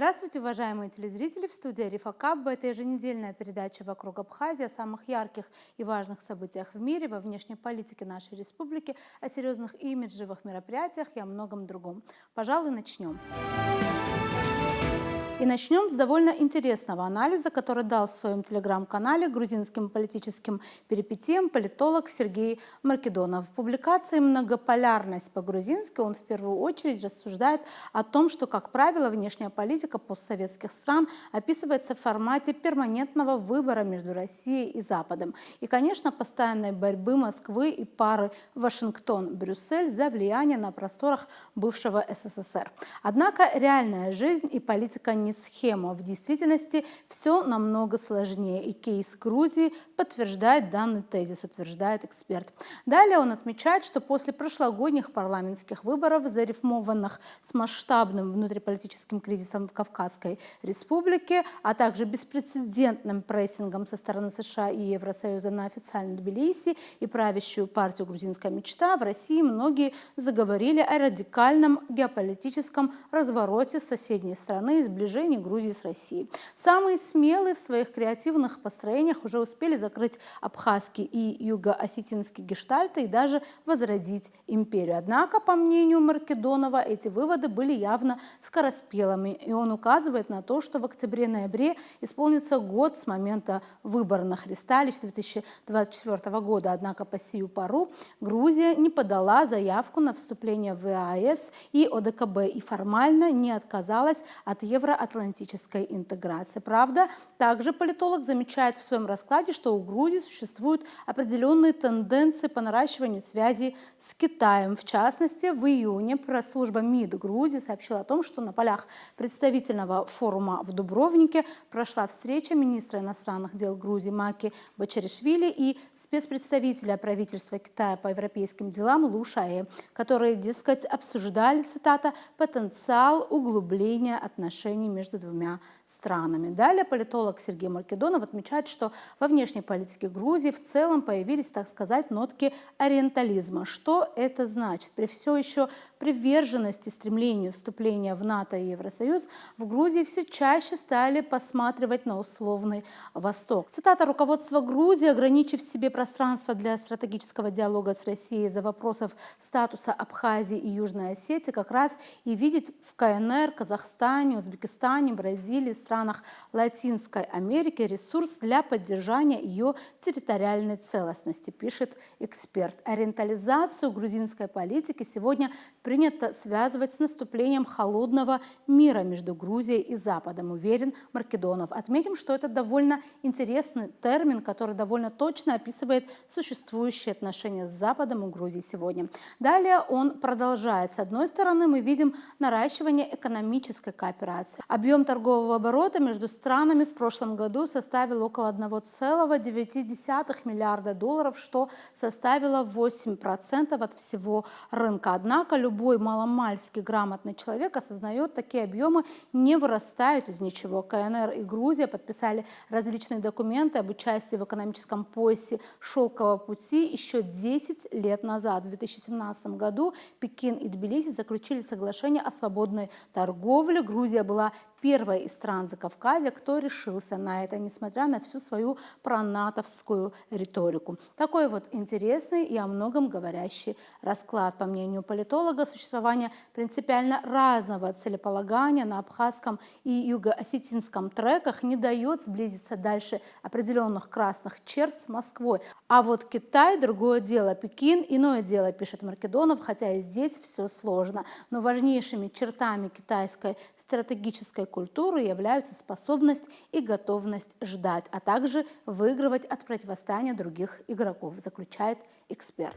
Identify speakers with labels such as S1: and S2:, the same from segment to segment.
S1: Здравствуйте, уважаемые телезрители! В студии Арифа Кабба. Это еженедельная передача «Вокруг Абхазии» о самых ярких и важных событиях в мире, во внешней политике нашей республики, о серьезных и имиджевых мероприятиях и о многом другом. Пожалуй, начнем. И начнем с довольно интересного анализа, который дал в своем телеграм-канале грузинским политическим перипетиям политолог Сергей Маркедонов. В публикации «Многополярность по-грузински» он в первую очередь рассуждает о том, что, как правило, внешняя политика постсоветских стран описывается в формате перманентного выбора между Россией и Западом. И, конечно, постоянной борьбы Москвы и пары Вашингтон-Брюссель за влияние на просторах бывшего СССР. Однако реальная жизнь и политика не схема. В действительности все намного сложнее. И кейс Грузии подтверждает данный тезис, утверждает эксперт. Далее он отмечает, что после прошлогодних парламентских выборов, зарифмованных с масштабным внутриполитическим кризисом в Кавказской республике, а также беспрецедентным прессингом со стороны США и Евросоюза на официальный Тбилиси и правящую партию «Грузинская мечта», в России многие заговорили о радикальном геополитическом развороте соседней страны и сближении Грузии с Россией. Самые смелые в своих креативных построениях уже успели закрыть абхазский и юго-осетинский гештальты и даже возродить империю. Однако, по мнению Маркедонова, эти выводы были явно скороспелыми, и он указывает на то, что в октябре-ноябре исполнится год с момента выборных ресталищ 2024 года. Однако по сию пору Грузия не подала заявку на вступление в ЕАЭС и ОДКБ и формально не отказалась от евроатлантической интеграции. Правда, также политолог замечает в своем раскладе, что у Грузии существуют определенные тенденции по наращиванию связей с Китаем. В частности, в июне пресс-служба МИД Грузии сообщила о том, что на полях представительного форума в Дубровнике прошла встреча министра иностранных дел Грузии Маки Бачаришвили и спецпредставителя правительства Китая по европейским делам Лу Шаэ, которые, дескать, обсуждали, цитата, «потенциал углубления отношений между двумя странами». Далее политолог Сергей Маркедонов отмечает, что во внешней политике Грузии в целом появились, так сказать, нотки ориентализма. Что это значит? При все еще приверженности стремлению вступления в НАТО и Евросоюз в Грузии все чаще стали посматривать на условный Восток. Цитата: «Руководство Грузии, ограничив себе пространство для стратегического диалога с Россией из-за вопросов статуса Абхазии и Южной Осетии, как раз и видит в КНР, Казахстане, Узбекистане, Бразилии, странах Латинской Америки ресурс для поддержания ее территориальной целостности», пишет эксперт. Ориентализацию грузинской политики сегодня принято связывать с наступлением холодного мира между Грузией и Западом, уверен Маркедонов. Отметим, что это довольно интересный термин, который довольно точно описывает существующие отношения с Западом у Грузии сегодня. Далее он продолжает. С одной стороны, мы видим наращивание экономической кооперации. Объем торгового оборота между странами в прошлом году составил около 1,9 миллиарда долларов, что составило 8% от всего рынка. Однако любой маломальски грамотный человек осознает, такие объемы не вырастают из ничего. КНР и Грузия подписали различные документы об участии в экономическом поясе «Шелкового пути» еще 10 лет назад. В 2017 году Пекин и Тбилиси заключили соглашение о свободной торговле. Грузия была первой из стран Закавказья, кто решился на это, несмотря на всю свою пронатовскую риторику. Такой вот интересный и о многом говорящий расклад. По мнению политолога, существование принципиально разного целеполагания на абхазском и юго-осетинском треках не дает сблизиться дальше определенных красных черт с Москвой. А вот Китай – другое дело, Пекин – иное дело, пишет Маркедонов, хотя и здесь все сложно. Но важнейшими чертами китайской стратегической культуры являются способность и готовность ждать, а также выигрывать от противостояния других игроков, заключает эксперт.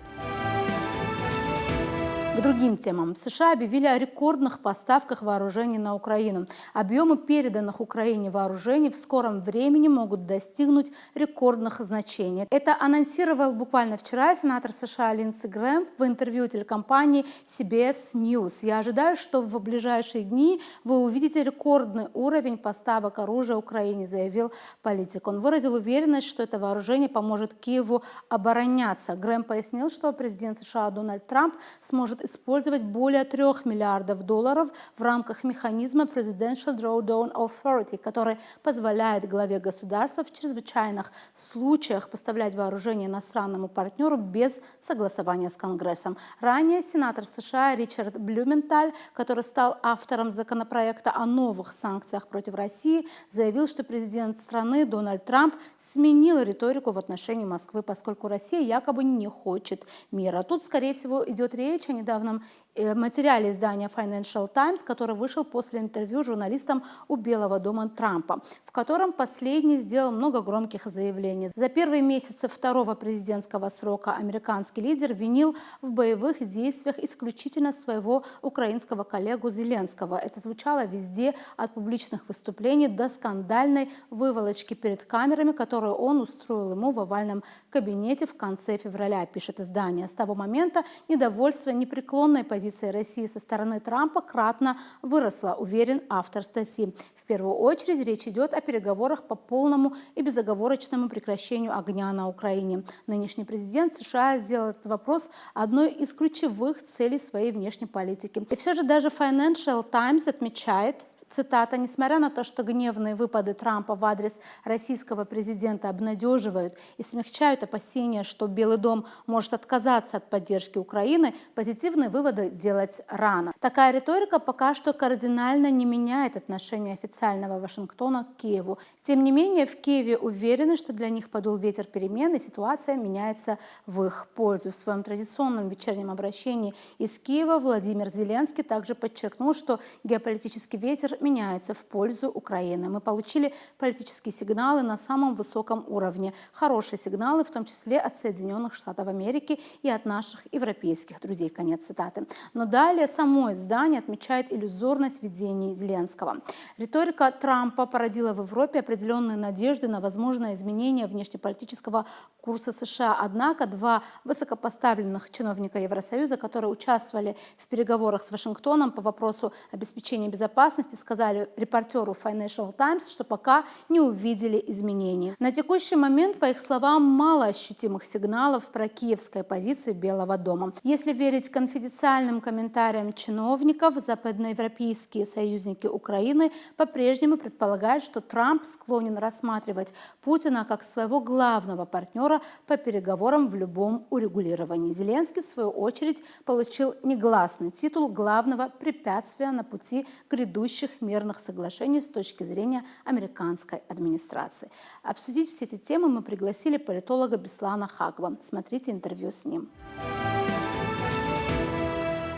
S1: К другим темам. США объявили о рекордных поставках вооружений на Украину. Объемы переданных Украине вооружений в скором времени могут достигнуть рекордных значений. Это анонсировал буквально вчера сенатор США Линдси Грэм в интервью телекомпании CBS News. «Я ожидаю, что в ближайшие дни вы увидите рекордный уровень поставок оружия Украине», заявил политик. Он выразил уверенность, что это вооружение поможет Киеву обороняться. Грэм пояснил, что президент США Дональд Трамп сможет использовать более $3 миллиардов в рамках механизма Presidential Drawdown Authority, который позволяет главе государства в чрезвычайных случаях поставлять вооружение иностранному партнеру без согласования с Конгрессом. Ранее сенатор США Ричард Блюменталь, который стал автором законопроекта о новых санкциях против России, заявил, что президент страны Дональд Трамп сменил риторику в отношении Москвы, поскольку Россия якобы не хочет мира. Тут, скорее всего, идет речь о недавнем материале издания Financial Times, который вышел после интервью журналистам у Белого дома Трампа, в котором последний сделал много громких заявлений. За первые месяцы второго президентского срока американский лидер винил в боевых действиях исключительно своего украинского коллегу Зеленского. Это звучало везде, от публичных выступлений до скандальной выволочки перед камерами, которую он устроил ему в овальном кабинете в конце февраля, пишет издание. С того момента недовольство непреклонной позиции России со стороны Трампа кратно выросла, уверен автор статьи. В первую очередь речь идет о переговорах по полному и безоговорочному прекращению огня на Украине. Нынешний президент США сделал этот вопрос одной из ключевых целей своей внешней политики. И все же даже Financial Times отмечает, цитата: «Несмотря на то, что гневные выпады Трампа в адрес российского президента обнадеживают и смягчают опасения, что Белый дом может отказаться от поддержки Украины, позитивные выводы делать рано». Такая риторика пока что кардинально не меняет отношение официального Вашингтона к Киеву. Тем не менее, в Киеве уверены, что для них подул ветер перемен, и ситуация меняется в их пользу. В своем традиционном вечернем обращении из Киева Владимир Зеленский также подчеркнул, что геополитический ветер меняется в пользу Украины. Мы получили политические сигналы на самом высоком уровне. Хорошие сигналы, в том числе от Соединенных Штатов Америки и от наших европейских друзей. Конец цитаты. Но далее само издание отмечает иллюзорность видений Зеленского. Риторика Трампа породила в Европе определенные надежды на возможное изменение внешнеполитического курса США. Однако два высокопоставленных чиновника Евросоюза, которые участвовали в переговорах с Вашингтоном по вопросу обеспечения безопасности, сказали репортеру Financial Times, что пока не увидели изменений. На текущий момент, по их словам, мало ощутимых сигналов про киевской позиции Белого дома. Если верить конфиденциальным комментариям чиновников, западноевропейские союзники Украины по-прежнему предполагают, что Трамп склонен рассматривать Путина как своего главного партнера по переговорам в любом урегулировании. Зеленский, в свою очередь, получил негласный титул главного препятствия на пути грядущих мирных соглашений с точки зрения американской администрации. Обсудить все эти темы мы пригласили политолога Беслана Хакова. Смотрите интервью с ним.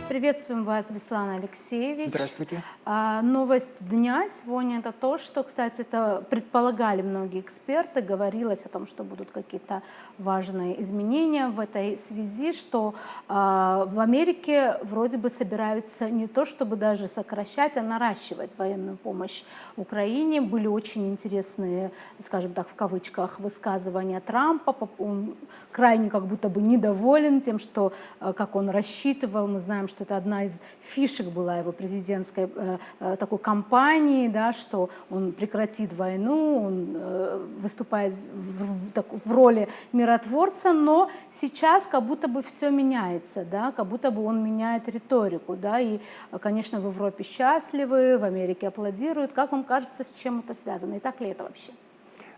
S1: Приветствуем вас, Беслан Алексеевич.
S2: Здравствуйте.
S1: Новость дня сегодня — это то, что, кстати, это предполагали многие эксперты, говорилось о том, что будут какие-то важные изменения в этой связи, что в Америке вроде бы собираются не то чтобы даже сокращать, а наращивать военную помощь Украине. Были очень интересные, скажем так, в кавычках, высказывания Трампа. Он крайне как будто бы недоволен тем, что, как он рассчитывал, мы знаем, что это одна из фишек была его президентской такой кампании, да, что он прекратит войну, он выступает в роли миротворца, но сейчас как будто бы все меняется, да, как будто бы он меняет риторику, да, и, конечно, в Европе счастливы, в Америке аплодируют. Как вам кажется, с чем это связано, и так ли это вообще?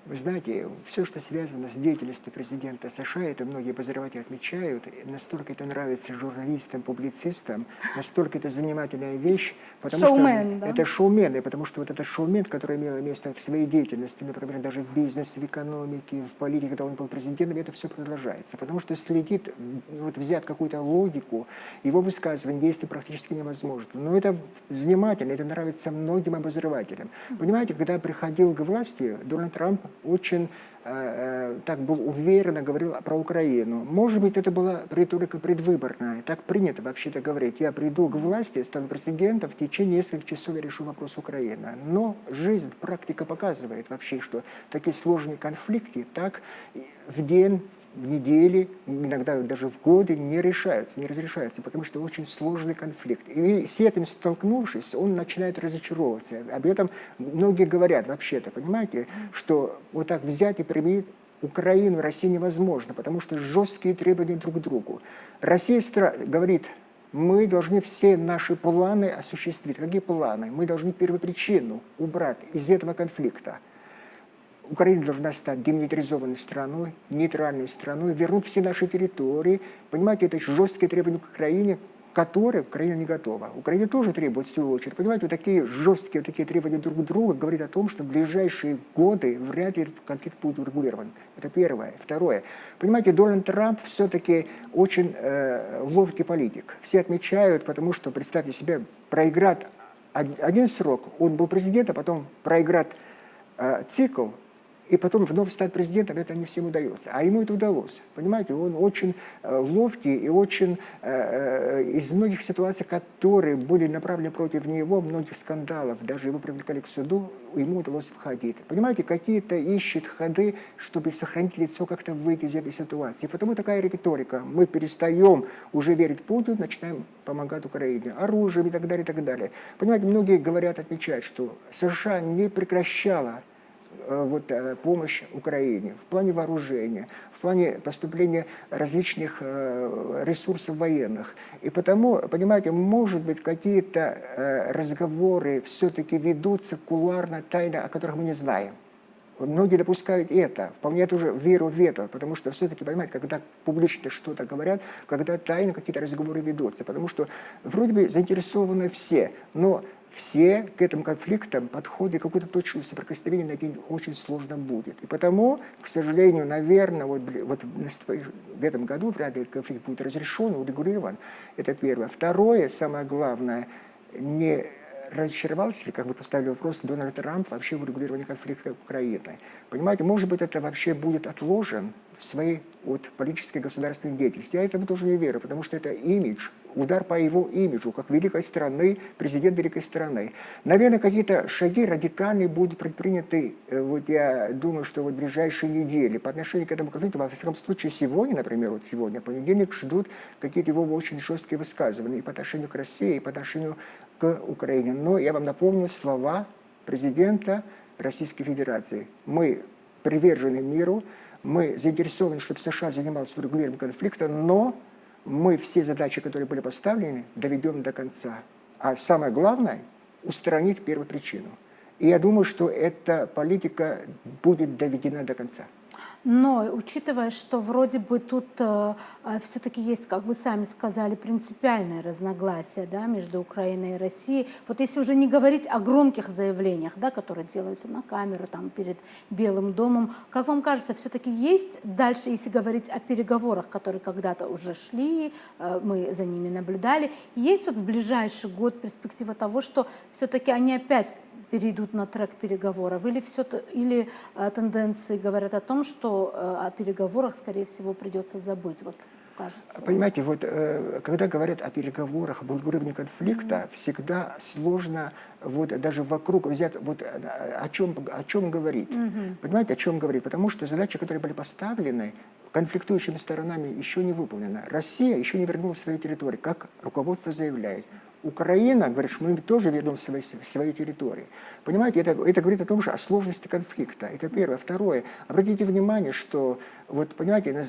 S2: Вы знаете, все, что связано с деятельностью президента США, это многие обозреватели отмечают, настолько это нравится журналистам, публицистам, настолько это занимательная вещь, потому
S1: шоумен,
S2: что
S1: да?
S2: это шоумены, потому что вот этот шоумен, который имел место в своей деятельности, например, даже в бизнесе, в экономике, в политике, когда он был президентом, это все продолжается, потому что следит, вот взять какую-то логику, его высказывание, действия практически невозможно. Но это занимательно, это нравится многим обозревателям. Понимаете, когда приходил к власти, Дональд Трамп очень так был уверенно говорил про Украину. Может быть, это была риторика предвыборная. Так принято вообще-то говорить. Я приду к власти, стану президентом, в течение нескольких часов я решу вопрос Украины. Но жизнь, практика показывает вообще, что такие сложные конфликты так в день, в неделе, иногда даже в годы не решаются, не разрешаются, потому что очень сложный конфликт. И с этим столкнувшись, он начинает разочаровываться. Об этом многие говорят вообще-то, понимаете, что вот так взять и применить Украину, России невозможно, потому что жесткие требования друг к другу. Россия говорит Мы должны все наши планы осуществить. Какие планы? Мы должны первопричину убрать из этого конфликта. Украина должна стать демилитаризованной страной, нейтральной страной, вернуть все наши территории. Понимаете, это жесткие требования к Украине, которые Украина не готова. Украина тоже требует, в свою очередь. Понимаете, вот такие жесткие такие требования друг к другу говорят о том, что в ближайшие годы вряд ли этот конфликт будет урегулирован. Это первое. Второе. Понимаете, Дональд Трамп все-таки очень ловкий политик. Все отмечают, потому что, представьте себе, проиграть один срок, он был президентом, потом проиграть цикл, и потом вновь стать президентом, это не всем удается. А ему это удалось. Понимаете, он очень ловкий и очень из многих ситуаций, которые были направлены против него, многих скандалов, даже его привлекали к суду, ему удалось входить. Понимаете, какие-то ищет ходы, чтобы сохранить лицо, как-то выйти из этой ситуации. И потому такая риторика. Мы перестаем уже верить Путину, начинаем помогать Украине оружием и так далее, и так далее. Понимаете, многие говорят, отмечают, что США не прекращала помощь Украине в плане вооружения, в плане поступления различных ресурсов военных. И потому, понимаете, может быть, какие-то разговоры все-таки ведутся кулуарно, тайно, о которых мы не знаем. Многие допускают это. Вполне я тоже верю в это, потому что все-таки, понимаете, когда публично что-то говорят, когда тайно какие-то разговоры ведутся, потому что вроде бы заинтересованы все, но все к этим конфликтам подходят, какую-то точку соприкосновения найти очень сложно будет. И потому, к сожалению, наверное, в этом году вряд ли этот конфликт будет разрешен, урегулирован. Это первое. Второе, самое главное, не разочаровался ли, как вы поставили вопрос, Дональд Трамп вообще в урегулировании конфликта Украины. Понимаете, может быть, это вообще будет отложен в своей политической государственной деятельности. Я этому тоже не верю, потому что это имидж, удар по его имиджу, как великой страны, президент великой страны. Наверное, какие-то шаги радикальные будут предприняты, я думаю, что в ближайшие недели по отношению к этому конфликту. Во всяком случае, сегодня, например, сегодня, в понедельник, ждут какие-то его очень жесткие высказывания и по отношению к России, и по отношению к Украине. Но я вам напомню слова президента Российской Федерации. Мы привержены миру, мы заинтересованы, чтобы США занималась урегулированием конфликта, но мы все задачи, которые были поставлены, доведем до конца. А самое главное – устранить первопричину. И я думаю, что эта политика будет доведена до конца.
S1: Но, учитывая, что вроде бы тут все-таки есть, как вы сами сказали, принципиальное разногласие, да, между Украиной и Россией, вот если уже не говорить о громких заявлениях, да, которые делаются на камеру, там, перед Белым домом, как вам кажется, все-таки есть дальше, если говорить о переговорах, которые когда-то уже шли, мы за ними наблюдали, есть вот в ближайший год перспектива того, что все-таки они опять перейдут на трек переговоров, или тенденции говорят о том, что о переговорах, скорее всего, придется забыть, вот кажется.
S2: Понимаете, когда говорят о переговорах, об урегулировании конфликта, всегда сложно даже вокруг взять, о чем говорить. Понимаете, о чем говорить? Потому что задачи, которые были поставлены конфликтующими сторонами, еще не выполнены. Россия еще не вернула свои территории, как руководство заявляет. Украина говорит, что мы тоже вернем свои территории. Понимаете, это говорит о том, что о сложности конфликта. Это первое. Второе. Обратите внимание, что, понимаете,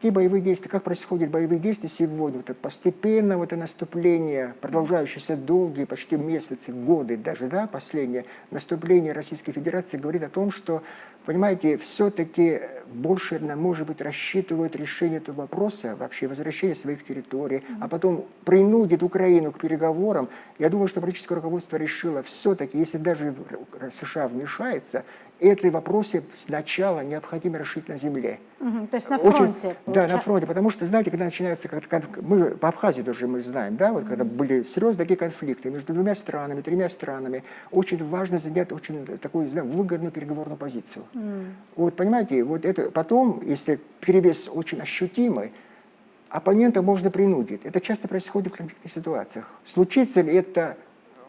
S2: те боевые действия, как происходят боевые действия сегодня, постепенно это наступление, продолжающееся долгие, почти месяцы, годы даже, да, последнее наступление Российской Федерации говорит о том, что, понимаете, все-таки больше, может быть, рассчитывают решение этого вопроса, вообще возвращение своих территорий, а потом принудит Украину к переговорам. Я думаю, что политическое руководство решило все-таки, если даже США вмешается, эти вопросы сначала необходимо решить на земле.
S1: То есть на фронте.
S2: Да, на фронте, потому что, знаете, когда начинается, мы по Абхазии тоже мы знаем, да, когда были серьезные такие конфликты между двумя странами, тремя странами, очень важно занять очень такую, выгодную переговорную позицию. Понимаете, это потом, если перевес очень ощутимый, оппонента можно принудить. Это часто происходит в конфликтных ситуациях. Случится ли это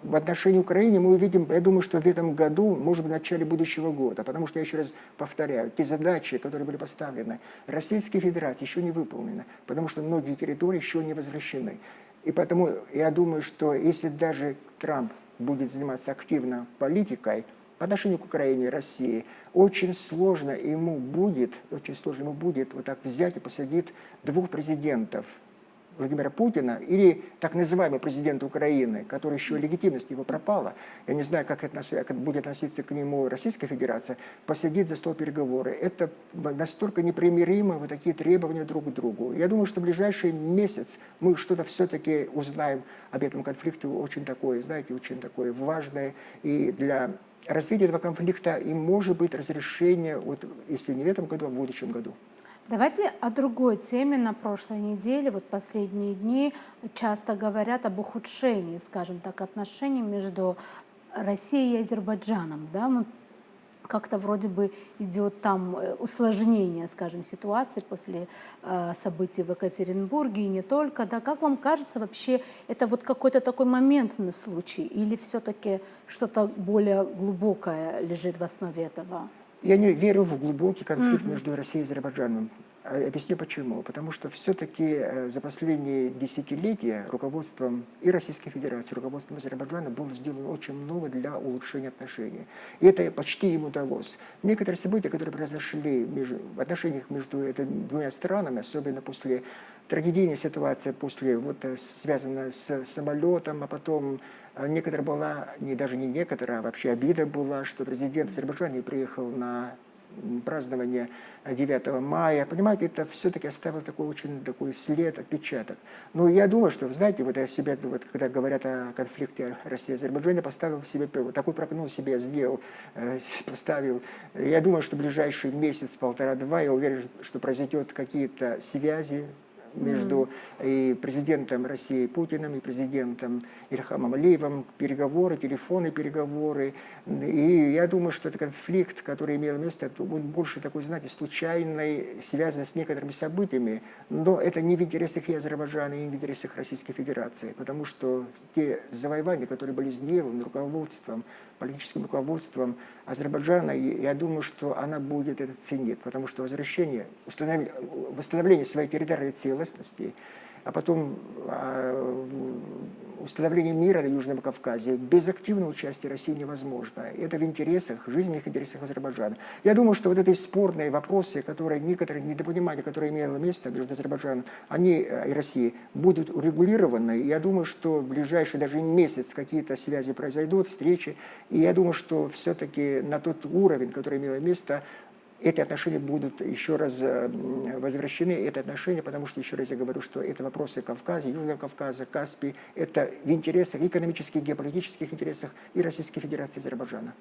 S2: в отношении Украины, мы увидим, я думаю, что в этом году, может быть, в начале будущего года, потому что, я еще раз повторяю, те задачи, которые были поставлены Российской Федерации, еще не выполнены, потому что многие территории еще не возвращены. И поэтому я думаю, что если даже Трамп будет заниматься активно политикой по отношению к Украине и России, очень сложно ему будет вот так взять и посадить двух президентов Владимира Путина или так называемый президент Украины, который еще легитимность его пропала, я не знаю, как будет относиться к нему Российская Федерация, посадить за стол переговоры. Это настолько непримиримо, вот такие требования друг к другу. Я думаю, что в ближайший месяц мы что-то все-таки узнаем об этом конфликте, очень такое, знаете, очень такое важное и для развития этого конфликта, и может быть разрешение, вот, если не в этом году, а в будущем году.
S1: Давайте о другой теме. На прошлой неделе, вот последние дни, часто говорят об ухудшении, скажем так, отношений между Россией и Азербайджаном. Да? Как-то вроде бы идет там усложнение, скажем, ситуации после событий в Екатеринбурге и не только. Да? Как вам кажется, вообще это вот какой-то такой моментный случай или все-таки что-то более глубокое лежит в основе этого?
S2: Я не верю в глубокий конфликт между Россией и Азербайджаном. Объясню почему. Потому что все-таки за последние десятилетия руководством и Российской Федерации, руководством Азербайджана было сделано очень много для улучшения отношений. И это почти им удалось. Некоторые события, которые произошли в отношениях между этими двумя странами, особенно после трагедийной ситуации, после связанной с самолетом, а потом некоторая была, даже не некоторая, а вообще обида была, что президент Азербайджана не приехал на празднование 9 мая. Понимаете, это все-таки оставило такой очень такой след, отпечаток. Но я думаю, что, знаете, вот я себе, вот, когда говорят о конфликте России и Азербайджана, поставил себе, вот такой прогноз себе сделал, поставил. Я думаю, что в ближайший месяц, полтора-два, я уверен, что произойдет какие-то связи между и президентом России Путиным и президентом Ильхамом Алиевым, переговоры, телефонные переговоры. И я думаю, что это конфликт, который имел место, он больше такой, знаете, случайный, связан с некоторыми событиями, но это не в интересах и Азербайджана, и не в интересах Российской Федерации, потому что те завоевания, которые были сделаны руководством, политическим руководством Азербайджана, я думаю, что она будет это ценить, потому что восстановление своей территориальной целостности, а потом установление мира на Южном Кавказе без активного участия России невозможно. Это в интересах, жизненных интересах Азербайджана. Я думаю, что вот эти спорные вопросы, некоторые недопонимания, которые имело место между Азербайджаном и Россией, будут урегулированы. Я думаю, что в ближайший даже месяц какие-то связи произойдут, встречи. И я думаю, что все-таки на тот уровень, который имело место, эти отношения будут еще раз возвращены, это отношения, потому что, еще раз я говорю, что это вопросы Кавказа, Южного Кавказа, Каспий, это в интересах, экономических, геополитических интересах и Российской Федерации, и Азербайджана.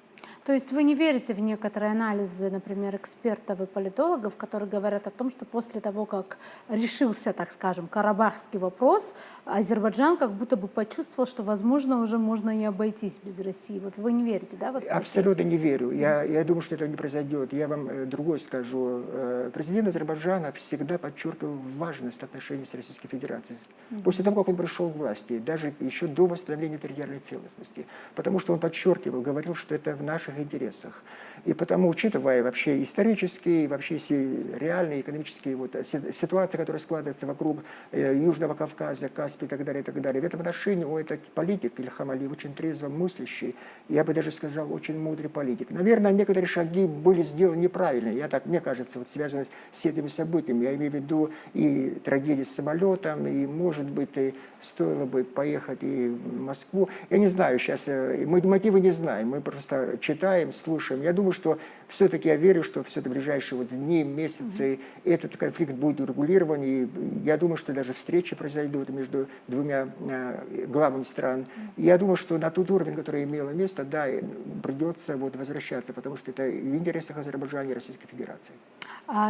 S1: То есть вы не верите в некоторые анализы, например, экспертов и политологов, которые говорят о том, что после того, как решился, так скажем, карабахский вопрос, Азербайджан как будто бы почувствовал, что, возможно, уже можно и обойтись без России. Вот вы не верите, да? Вот
S2: абсолютно не верю. Я думаю, что этого не произойдет. Я вам другое скажу. Президент Азербайджана всегда подчеркивал важность отношений с Российской Федерацией. После того, как он пришел к власти, даже еще до восстановления территориальной целостности. Потому что он подчеркивал, говорил, что это в наших интересах. И потому, учитывая вообще исторические, вообще все реальные экономические ситуации, которые складываются вокруг Южного Кавказа, Каспия и так далее, в этом отношении этот политик Ильхам Алиев очень трезво мыслящий, я бы даже сказал, очень мудрый политик. Наверное, некоторые шаги были сделаны неправильно. Мне кажется, связано с этими событиями. Я имею в виду и трагедию с самолетом, и, может быть, и стоило бы поехать и в Москву. Я не знаю сейчас, мы мотивы не знаем, мы просто читаем, слушаем. Я думаю, что все-таки я верю, что все-таки в ближайшие дни, месяцы этот конфликт будет урегулирован. И я думаю, что даже встречи произойдут между двумя главами стран. И я думаю, что на тот уровень, который имело место, да, придется возвращаться, потому что это в интересах Азербайджана и Российской Федерации.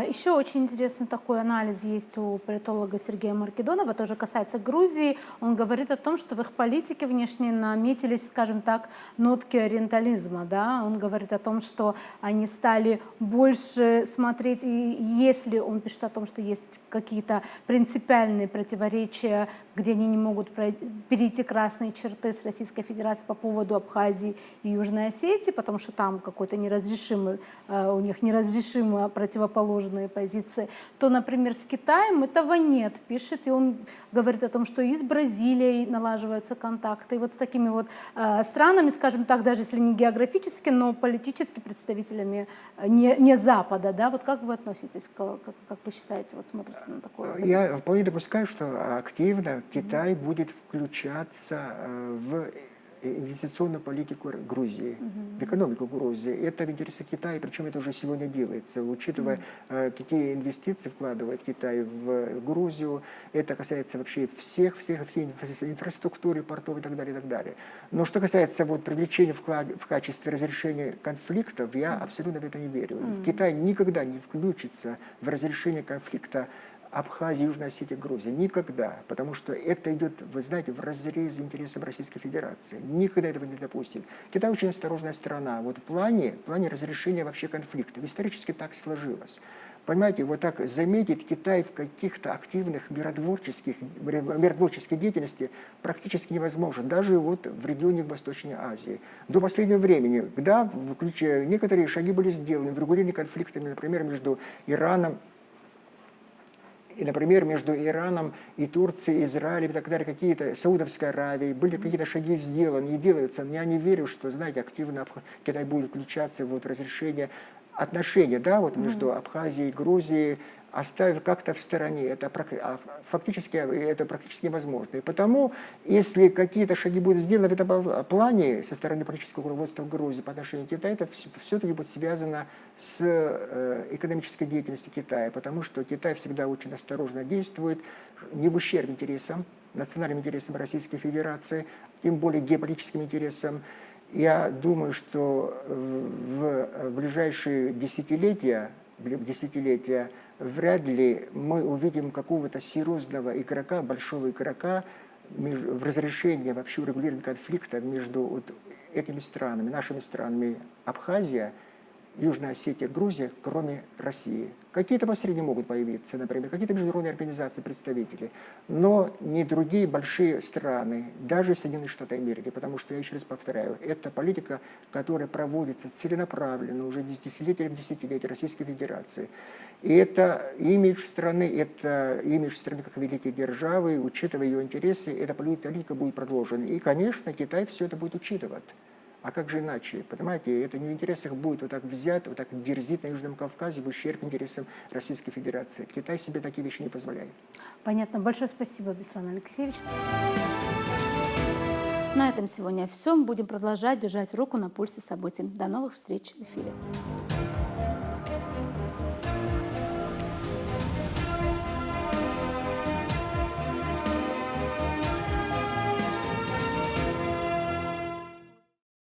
S1: Еще очень интересный такой анализ есть у политолога Сергея Маркедонова, тоже касается Грузии. Он говорит о том, что в их политике внешне наметились, скажем так, нотки ориентализма. Да? Он говорит о том, что они стали больше смотреть, и если он пишет о том, что есть какие-то принципиальные противоречия, где они не могут перейти красные черты с Российской Федерацией по поводу Абхазии и Южной Осетии, потому что там какой-то неразрешимый, у них неразрешимо противоположные позиции, то, например, с Китаем этого нет, пишет, и он говорит о том, что и с Бразилией налаживаются контакты, и вот с такими странами, скажем так, даже если не географически, но политически представителями не Запада, да? Вот как вы относитесь, как вы считаете, вот смотрите на такое?
S2: Я вполне допускаю, что активно Китай будет включаться в инвестиционную политику Грузии, в экономику Грузии. Это в интересах Китая, причем это уже сегодня делается, учитывая, какие инвестиции вкладывает Китай в Грузию. Это касается вообще всей инфраструктуры, портов и так далее, и так далее. Но что касается вот привлечения в качестве разрешения конфликтов, я абсолютно в это не верю. Китай никогда не включится в разрешение конфликта Абхазия, Южная Осетия, Грузия. Никогда. Потому что это идет, вы знаете, в разрез интересов Российской Федерации. Никогда этого не допустим. Китай очень осторожная страна. Вот в плане разрешения вообще конфликтов. Исторически так сложилось. Понимаете, вот так заметить Китай в каких-то активных миротворческой деятельности практически невозможно. Даже вот в регионе Восточной Азии. До последнего времени, когда некоторые шаги были сделаны в регулировании конфликтами, например, между Ираном и Турцией, Израилем и так далее, какие-то, Саудовской Аравией, были какие-то шаги сделаны и делаются. Но я не верю, что, знаете, активно Китай будет включаться в разрешение отношений, да, вот между Абхазией и Грузией, оставив как-то в стороне. Это практически невозможно. И потому, если какие-то шаги будут сделаны в этом плане со стороны политического руководства Грузии по отношению к Китаю, это все-таки будет связано с экономической деятельностью Китая, потому что Китай всегда очень осторожно действует, не в ущерб интересам, национальным интересам Российской Федерации, тем более геополитическим интересам. Я думаю, что в ближайшие десятилетия вряд ли мы увидим какого-то серьезного игрока, большого игрока в разрешении вообще урегулирования конфликта между вот этими странами, нашими странами Абхазия, Южная Осетия, Грузия, кроме России. Какие-то посредники могут появиться, например, какие-то международные организации, представители, но не другие большие страны, даже Соединенные Штаты Америки, потому что, я еще раз повторяю, это политика, которая проводится целенаправленно уже десятилетия Российской Федерации. И это имидж страны как великой державы, учитывая ее интересы, эта политика будет продолжена. И, конечно, Китай все это будет учитывать. А как же иначе? Понимаете, это не в интересах будет вот так взять, вот так дерзить на Южном Кавказе в ущерб интересам Российской Федерации. Китай себе такие вещи не позволяет.
S1: Понятно. Большое спасибо, Беслан Алексеевич. На этом сегодня все. Будем продолжать держать руку на пульсе событий. До новых встреч в эфире.